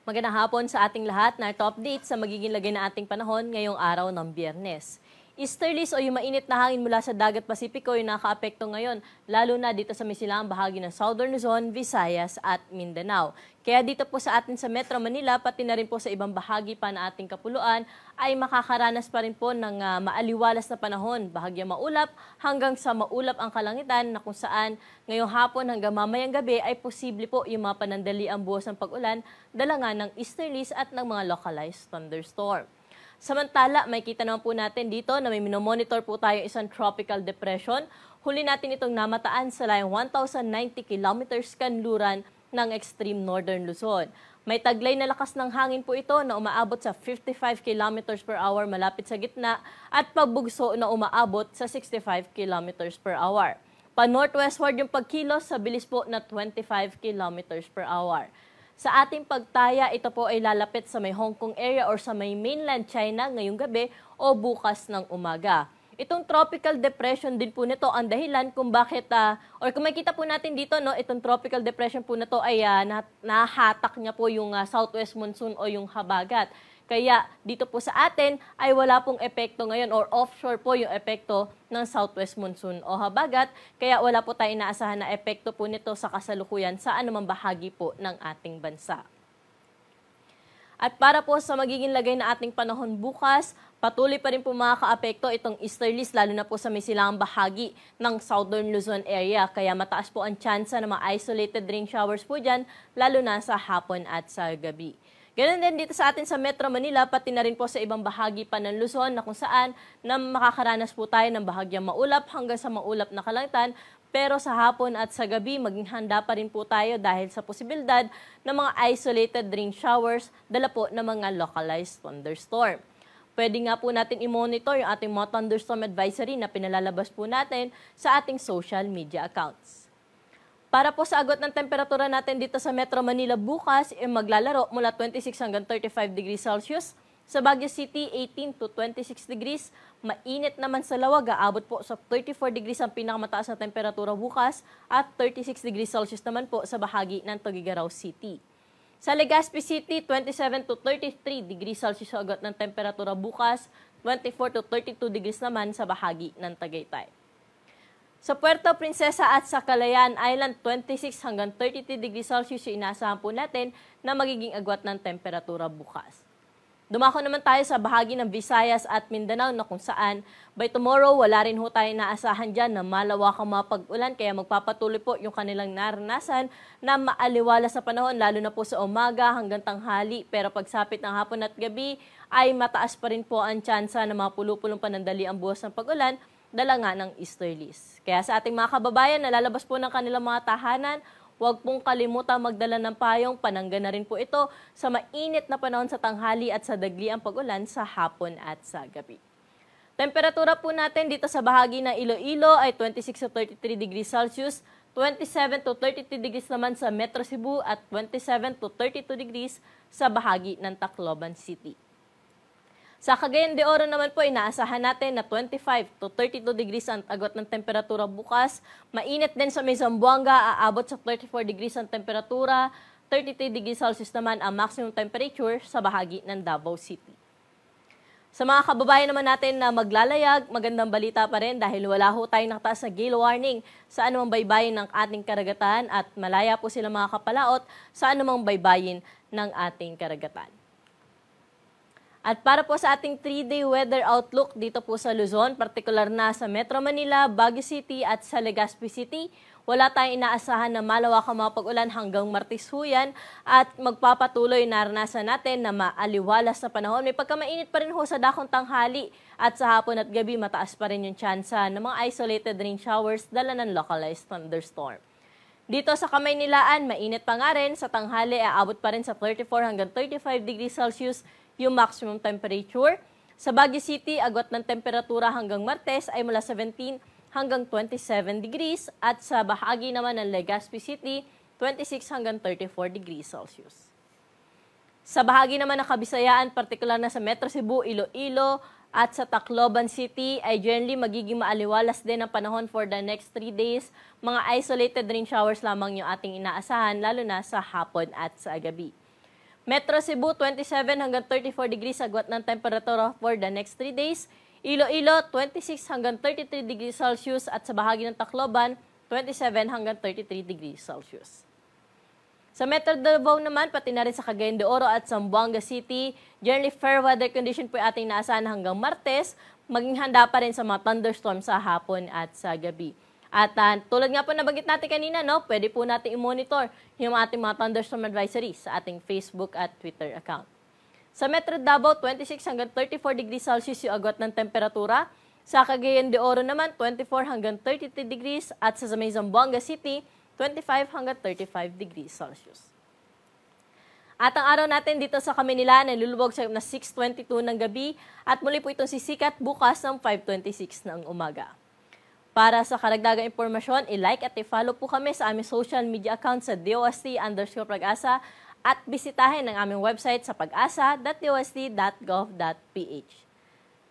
Magandang hapon sa ating lahat na update sa magiging lagay ng ating panahon ngayong araw ng Biyernes. Easterlies o yung mainit na hangin mula sa dagat Pasipiko yung nakaapekto ngayon, lalo na dito sa misilang bahagi ng Southern Luzon, Visayas at Mindanao. Kaya dito po sa atin sa Metro Manila, pati na rin po sa ibang bahagi pa na ating kapuluan, ay makakaranas pa rin po ng maaliwalas na panahon, bahagyang maulap hanggang sa maulap ang kalangitan na kung saan ngayong hapon hanggang mamayang gabi ay posible po yung mga panandaliang buhos ng pag-ulan, dala nga ng easterlies at ng mga localized thunderstorm. Samantala, may kita naman po natin dito na may minomonitor po tayo isang tropical depression. Huli natin itong namataan sa layong 1,090 kilometers kanluran ng extreme northern Luzon. May taglay na lakas ng hangin po ito na umaabot sa 55 kilometers per hour malapit sa gitna at pagbugso na umaabot sa 65 kilometers per hour. Pa-northwestward yung pagkilos sa bilis po na 25 kilometers per hour. Sa ating pagtaya, ito po ay lalapit sa may Hong Kong area or sa may mainland China ngayong gabi o bukas ng umaga. Itong tropical depression din po nito ang dahilan kung bakit, or kung makita po natin dito, no, itong tropical depression po na to ay nahatak niya po yung southwest monsoon o yung habagat. Kaya dito po sa atin ay wala pong epekto ngayon or offshore po yung epekto ng southwest monsoon o habagat. Kaya wala po tayong inaasahan na epekto po nito sa kasalukuyan sa anumang bahagi po ng ating bansa. At para po sa magiging lagay na ating panahon bukas, patuloy pa rin po makaka-apekto itong easterlies lalo na po sa may silangang bahagi ng Southern Luzon area. Kaya mataas po ang tsansa ng mga isolated rain showers po dyan lalo na sa hapon at sa gabi. Ganun din dito sa atin sa Metro Manila, pati na rin po sa ibang bahagi pa ng Luzon na kung saan na makakaranas po tayo ng bahagyang maulap hanggang sa maulap na kalangitan. Pero sa hapon at sa gabi, maging handa pa rin po tayo dahil sa posibilidad ng mga isolated rain showers, dala po ng mga localized thunderstorm. Pwede nga po natin i-monitor yung ating mga thunderstorm advisory na pinalalabas po natin sa ating social media accounts. Para po sa agot ng temperatura natin dito sa Metro Manila bukas, maglalaro mula 26 hanggang 35 degrees Celsius. Sa Baguio City, 18 to 26 degrees. Mainit naman sa Lawag, aabot po sa 34 degrees ang pinakamataas na temperatura bukas at 36 degrees Celsius naman po sa bahagi ng Tuguegarao City. Sa Legazpi City, 27 to 33 degrees Celsius sa agot ng temperatura bukas, 24 to 32 degrees naman sa bahagi ng Tagaytay. Sa Puerto Princesa at sa Calayan Island, 26 hanggang 32 degrees Celsius yung inaasahan po natin na magiging agwat ng temperatura bukas. Dumako naman tayo sa bahagi ng Visayas at Mindanao na kung saan by tomorrow wala rin ho tayo naasahan dyan na malawakang mga pag-ulan kaya magpapatuloy po yung kanilang naranasan na maaliwalas sa panahon lalo na po sa umaga hanggang tanghali pero pagsapit ng hapon at gabi ay mataas pa rin po ang tsansa na mga pulupulong panandali ang buhos ng pag-ulan dala nga ng easterlies. Kaya sa ating mga kababayan na lalabas po ng kanilang mga tahanan, huwag pong kalimutan magdala ng payong, panangga na rin po ito sa mainit na panahon sa tanghali at sa dagli ang pag-ulan sa hapon at sa gabi. Temperatura po natin dito sa bahagi ng Iloilo ay 26 to 33 degrees Celsius, 27 to 32 degrees naman sa Metro Cebu at 27 to 32 degrees sa bahagi ng Tacloban City. Sa Cagayan de Oro naman po, inaasahan natin na 25 to 32 degrees ang agot ng temperatura bukas. Mainit din sa may Zamboanga, aabot sa 34 degrees ang temperatura, 33 degrees Celsius naman ang maximum temperature sa bahagi ng Davao City. Sa mga kababayan naman natin na maglalayag, magandang balita pa rin dahil wala ho tayong nakataas na gale warning sa anumang baybayin ng ating karagatan at malaya po sila mga kapalaot sa anumang baybayin ng ating karagatan. At para po sa ating 3-day weather outlook dito po sa Luzon, partikular na sa Metro Manila, Baguio City at sa Legazpi City, wala tayong inaasahan na malawakang mga pag-ulan hanggang Martes huyan at magpapatuloy naranasan natin na maaliwalas na panahon. May pagkamainit pa rin ho sa dakong tanghali at sa hapon at gabi mataas pa rin yung tsansa ng mga isolated rain showers dala ng localized thunderstorm. Dito sa Kamaynilaan, mainit pa nga rin, sa tanghali aabot pa rin sa 34 hanggang 35 degrees Celsius yung maximum temperature. Sa Baguio City, agwat ng temperatura hanggang Martes ay mula 17 hanggang 27 degrees at sa bahagi naman ng Legazpi City, 26 hanggang 34 degrees Celsius. Sa bahagi naman ng Kabisayaan, partikular na sa Metro Cebu, Iloilo at sa Tacloban City ay generally magiging maaliwalas din ang panahon for the next 3 days. Mga isolated rain showers lamang yung ating inaasahan lalo na sa hapon at sa gabi. Metro Cebu, 27 hanggang 34 degrees agwat ng temperatura for the next 3 days. Iloilo, 26 hanggang 33 degrees Celsius at sa bahagi ng Tacloban, 27 hanggang 33 degrees Celsius. Sa Metro Davao naman, pati na rin sa Cagayan de Oro at Zamboanga City, generally fair weather condition po yung ating naasahan hanggang Martes, maging handa pa rin sa mga thunderstorm sa hapon at sa gabi. At tulad nga po nabanggit natin kanina, no, pwede po natin i-monitor yung ating mga thunderstorm advisories sa ating Facebook at Twitter account. Sa Metro Davao, 26 hanggang 34 degrees Celsius yung agwat ng temperatura. Sa Cagayan de Oro naman, 24 hanggang 33 degrees at sa Zamboanga City, 25 hanggang 35 degrees Celsius. At ang araw natin dito sa Kaminila, nalulubog sa na 6:22 ng gabi at muli po itong sisikat bukas ng 5:26 ng umaga. Para sa karagdagang impormasyon, i-like at i-follow po kami sa aming social media account sa DOST_Pag-asa at bisitahin ang aming website sa pag-asa.dost.gov.ph.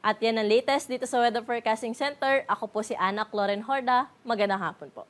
At yan ang latest dito sa Weather Forecasting Center. Ako po si Ana Cloren Horda. Magandang hapon po.